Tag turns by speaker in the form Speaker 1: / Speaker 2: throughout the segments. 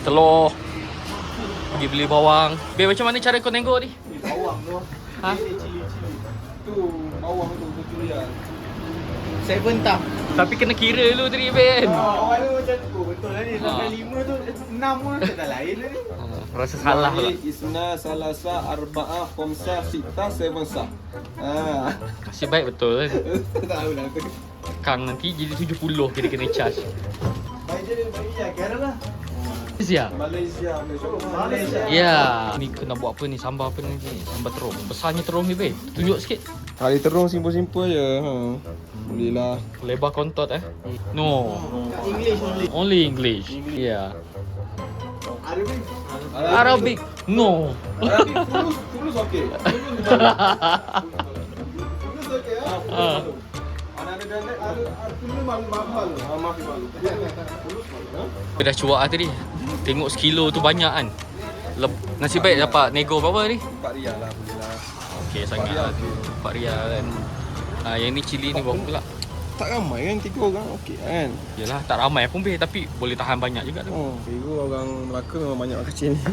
Speaker 1: telur. Pergi beli bawang. Be, macam mana cara kau tengok ni?
Speaker 2: Bawang tu.
Speaker 1: Ha?
Speaker 2: Cili. Tu bawang tu dia. 7 tak.
Speaker 1: Tapi kena kira dulu tadi, Ben.
Speaker 2: Awal tu macam tu. Betul lah ni. Sampai 5 tu 6 pun tak lain lah ni.
Speaker 1: Rasa salah pula.
Speaker 3: Isna salasa arba'a khamsa sita 7 sah.
Speaker 1: Nasib baik betul kan.
Speaker 2: Tak tahu lah tu.
Speaker 1: Kang nanti jadi 70 kita kena charge.
Speaker 2: Baik je dia bagi Karen lah.
Speaker 1: Malaysia.
Speaker 2: Malaysia.
Speaker 1: Ya. Ni kena buat apa ni? Sambal apa ni? Sambal terung. Besarnya terung ni, Ben. Tunjuk sikit.
Speaker 3: Kali terung simple-simple je. Boleh lah.
Speaker 1: Lebar kontot No.
Speaker 2: English only.
Speaker 1: Only English. Ya.
Speaker 2: Arabic.
Speaker 1: Arabic. No.
Speaker 3: Tulus okey.
Speaker 2: Tulus okey ah.
Speaker 3: Ada tulus malu. Maaf malu. Tulus malu.
Speaker 1: Dia dah cuak tadi. Tengok sekilo tu banyak kan. Nasib baik dapat nego berapa ni?
Speaker 3: 4 riyal lah boleh lah.
Speaker 1: Okey sangat lah. 4 riyal kan. Yang ni cili ni berapa pula?
Speaker 3: Tak ramai kan 3 orang okey kan.
Speaker 1: Yalah tak ramai pun be tapi boleh tahan banyak juga tu.
Speaker 3: Oh, 3 orang Melaka memang banyak orang kecil ni.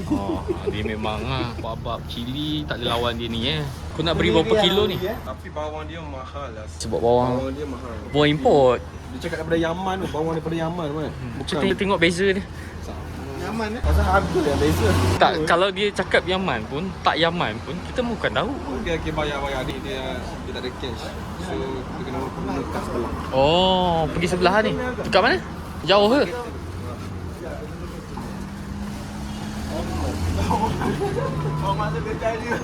Speaker 1: Dia memang babak cili tak ada lawan dia ni Kau nak beri berapa kilo ni?
Speaker 3: Tapi bawang dia mahal lah.
Speaker 1: Sebab bawang
Speaker 3: dia mahal.
Speaker 1: bawang import.
Speaker 3: Dia cakap daripada Yaman tu, bawang daripada Yaman kan.
Speaker 1: Kita tengok beza dia.
Speaker 2: Nyaman eh.
Speaker 3: Pasal harga yang beza.
Speaker 1: Tak, kalau dia cakap Yaman pun, tak Yaman pun, kita bukan tahu.
Speaker 3: Dia bayar ni dia tak ada cash. So dia kena letak sebelah.
Speaker 1: Oh, pergi sebelah ni. Dekat mana? Jauh ke?
Speaker 2: Oh masuk kedai dia.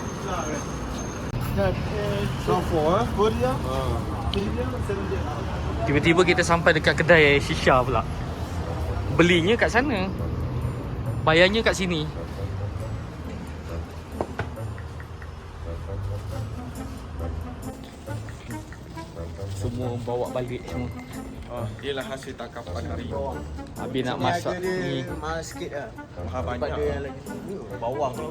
Speaker 3: Safor dia.
Speaker 1: Tiba-tiba kita sampai dekat kedai shisha pula. Belinya kat sana. Bayarnya kat sini. Semua bawa balik semua.
Speaker 3: Dia lah hasil tangkapan hari.
Speaker 1: Habis nak masak ni.
Speaker 2: Mahal sikit lah.
Speaker 3: Mahal banyak.
Speaker 2: Pada yang lagi. Bawang tu.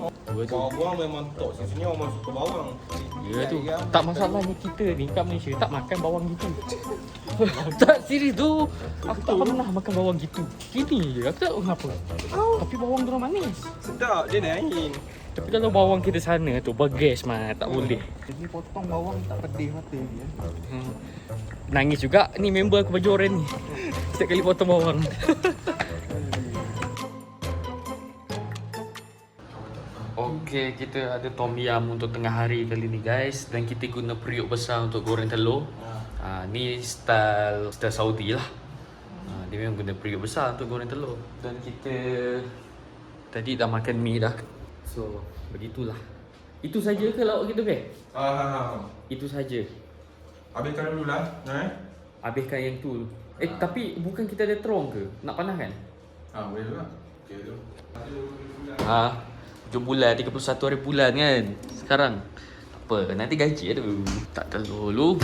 Speaker 3: Bawang memang top. Sini orang suka bawang.
Speaker 1: Ya tu. Tak masalahnya kita ni kat Malaysia tak makan bawang gitu. Tak serius tu. Aku tak pernah makan bawang gitu. Gini je. Aku tak tahu kenapa. Tapi bawang tu manis.
Speaker 3: Sedap dia naik.
Speaker 1: Tapi kalau bawang kita sana tu bergas mah tak boleh.
Speaker 2: Jadi potong bawang tak pedih mata dia.
Speaker 1: Nangis juga ni member aku baju oren ni. Setiap kali potong bawang. Okey, kita ada tom yum untuk tengah hari kali ni guys. Dan kita guna periuk besar untuk goreng telur. Ni style Saudi lah. Dia memang guna periuk besar untuk goreng telur. Dan kita tadi dah makan mie dah. So, begitulah. Itu saja ke lauk kita, Bek? Itu saja.
Speaker 3: Habiskan dulu lah.
Speaker 1: Habiskan yang tu. Tapi bukan kita ada terong ke? Nak panaskan?
Speaker 3: Boleh lah. Okey tu.
Speaker 1: 7 bulan, 31 hari bulan kan. Sekarang apa? Nanti gaji tu. Tak telur lu.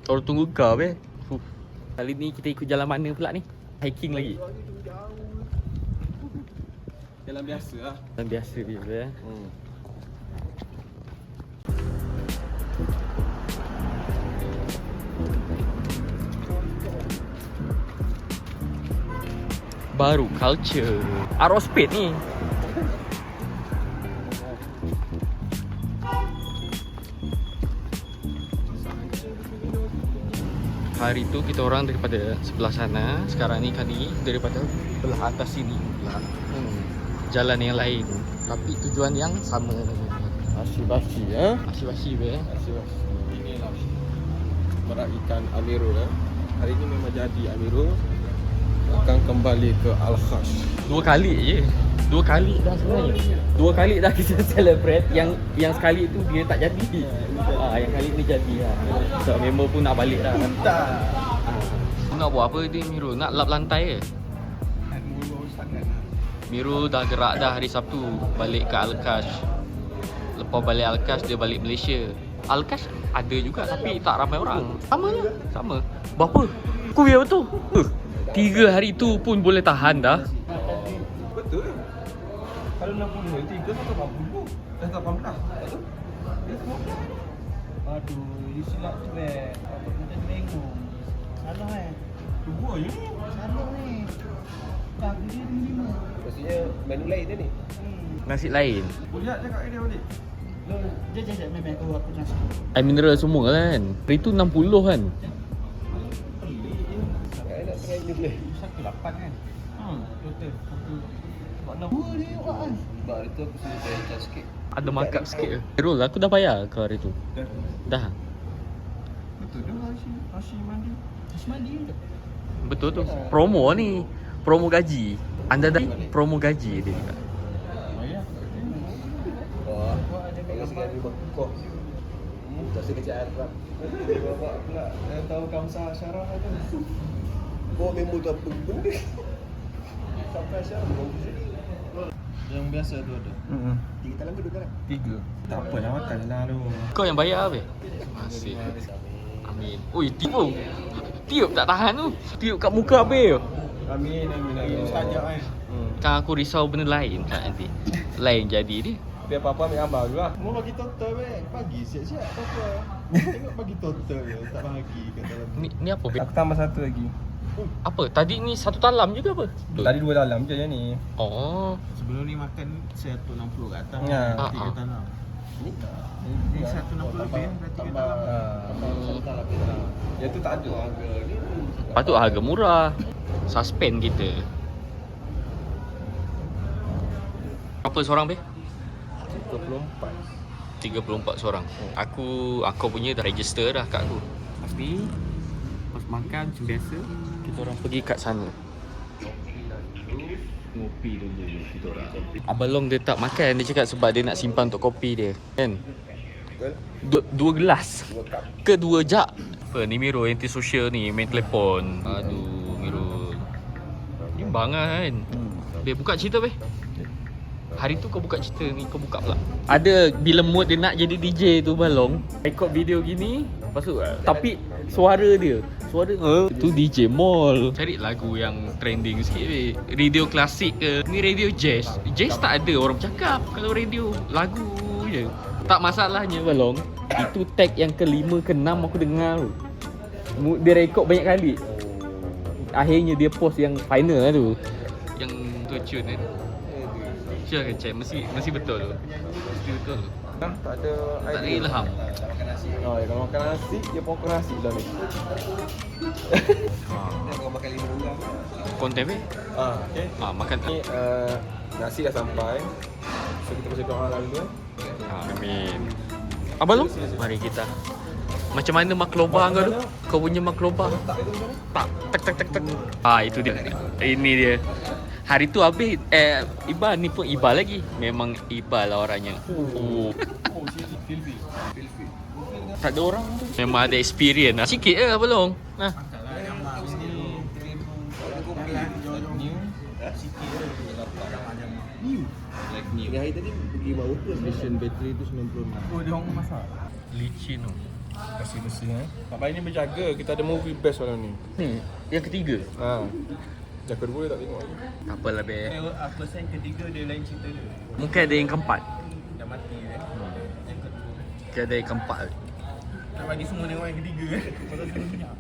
Speaker 1: Orang tunggu kau Kali ni kita ikut jalan mana pula ni? Hiking lagi?
Speaker 3: Jalan biasa lah.
Speaker 1: Jalan biasa je Baru culture Aerospace ni. Hari tu kita orang daripada sebelah sana. Sekarang ni kali daripada belah atas sini, jalan yang lain tapi tujuan yang sama.
Speaker 4: Ashi-bashi ya.
Speaker 1: Ashi-ashi be.
Speaker 3: Ashi-bashi. Inilah merak ikan Amirul Hari ini memang jadi Amirul akan kembali ke Al-Khash.
Speaker 1: 2 kali je. 2 kali dah sebenarnya. 2 kali dah kita celebrate. Yang sekali tu dia tak jadi. Yang kali ni jadi lah. So member pun nak balik dah. Nak buat apa ni Miru? Nak lap lantai ke? Miru dah gerak dah hari Sabtu balik ke Al-Khash. Lepas balik Al-Khash dia balik Malaysia. Al-Khash ada juga tapi tak ramai orang. Sama je. Sama. Berapa? Aku biar betul. 3 hari tu pun boleh tahan dah.
Speaker 3: Betul. Kalau 60 3 tu 80. Dah 18.
Speaker 2: Aduh, you silap tu apa macam bengong. Salah
Speaker 3: Dua je ni.
Speaker 2: Salah ni. Dah dia 5.
Speaker 3: Maksudnya menu lain dia ni.
Speaker 1: Nasi lain.
Speaker 3: Lihat cakap dia balik.
Speaker 2: Jap memang aku nasi.
Speaker 1: Air mineral semua kan. Hari tu 60 kan.
Speaker 3: Saya nak try ni boleh.
Speaker 2: 18 kan. Total. Sebab 2 dia buat kan.
Speaker 3: Sebab hari tu aku suruh saya adjust sikit.
Speaker 1: Ada markup sikit ke? Rul, aku dah bayar ke hari tu? Dah.
Speaker 3: Betul tu Hashi mandi.
Speaker 2: Nasi mandi ke?
Speaker 1: Betul tu. Promo ni. Promo gaji. Anda dah promo gaji dia juga.
Speaker 3: Wah, kalau sekali berkok. Tak sekejap Arab. Dia bawa pula tahu Kamsah Syarah tu. Bawa member tu apa benda? Sampai Syarah bawa sini.
Speaker 2: Yang biasa tu ada.
Speaker 3: 3 talang ke 2 talang?
Speaker 2: 3. Tak apa nak makan lah tu.
Speaker 1: Kau yang bayar apa? Masih. Amin. Oi, tiup. Tiup tak tahan tu. Tiup kat muka habis.
Speaker 3: Amin.
Speaker 2: Mustajab kan.
Speaker 1: Kan aku risau benda lain pula nanti. Lain jadi dia.
Speaker 3: Biar apa-apa ambil gambar dulu lah.
Speaker 2: Mau bagi total pagi siap-siap apa. Tengok bagi total tak bagi kat dalam.
Speaker 1: Ni apa?
Speaker 3: Aku tambah satu lagi.
Speaker 1: Apa? Tadi ni 1 talam juga apa?
Speaker 3: Tadi 2 dalam je yang ni.
Speaker 1: Oh.
Speaker 2: Sebelum ni makan 160 kat atas.
Speaker 3: Ya.
Speaker 2: 3 tanam. Ni 160 lebih berarti 3 tanam.
Speaker 3: Yang tu tak ada harga ni.
Speaker 1: Patut harga murah. Suspend kita. Apa seorang be? 34 seorang. Aku punya dah register dah kat aku. Tapi pas makan macam biasa, kita orang pergi kat sana. Ngopi dulu kita orang. Abang Long dia tak makan, dia cakap sebab dia nak simpan untuk kopi dia. Kan? Dua gelas.
Speaker 3: 2 cup.
Speaker 1: Ke 2 jak. Apa ni Miro anti-social ni main telefon. Aduh Miro. Ni bangan kan. Dia buka cerita be. Hari tu kau buka cerita ni, kau buka pula. Ada bila mood dia nak jadi DJ tu Balong, record video gini, lepas tu tapi suara dia, tu DJ mall. Cari lagu yang trending sikit weh. Radio klasik ke, ni radio jazz. Jazz tak ada orang cakap. Kalau radio lagu je. Tak masalahnya Balong, itu tag yang ke-5 ke-6 aku dengar tu. Dia record banyak kali. Akhirnya dia post yang final lah tu. Yang tu tune ni. Sure kan check, mesti betul tu. Mesti betul tu.
Speaker 3: Tak ada
Speaker 1: Tak ada ilham.
Speaker 3: Oh, kalau makan nasi, dia pokok nasi dah ni. Kalau makan 5 orang.
Speaker 1: Konten be?
Speaker 3: Okey.
Speaker 1: Makan
Speaker 3: Ni nasi dah sampai. So kita baca doa dulu
Speaker 1: amin. Abang Long, mari kita. Macam mana makloba kau tu? Kau punya makloba? Tak, tak. Itu dia. Ini dia. Hari tu habis Iba ni pun Iba lagi. Memang Iba lah orangnya. Tak ada orang tu. Memang ada experience lah. Sikit je Abang Long.
Speaker 3: Ni hari tadi pergi bawa tu station bateri tu 96.
Speaker 2: Oh, dia orang masak.
Speaker 1: Licin tu.
Speaker 3: Kasih mesin Pak Bayi ni berjaga. Kita ada movie best malam ni.
Speaker 1: Ni, yang ketiga.
Speaker 3: Yang kedua dia tak tengok.
Speaker 1: Tak apalah be.
Speaker 2: Apa sen ketiga dia lain cerita dia.
Speaker 1: Mungkin ada yang keempat.
Speaker 2: Dah mati dia. Yang kedua.
Speaker 1: Mungkin ada yang keempat.
Speaker 2: Nak bagi semua tengok yang ketiga. Pasal dia minyak.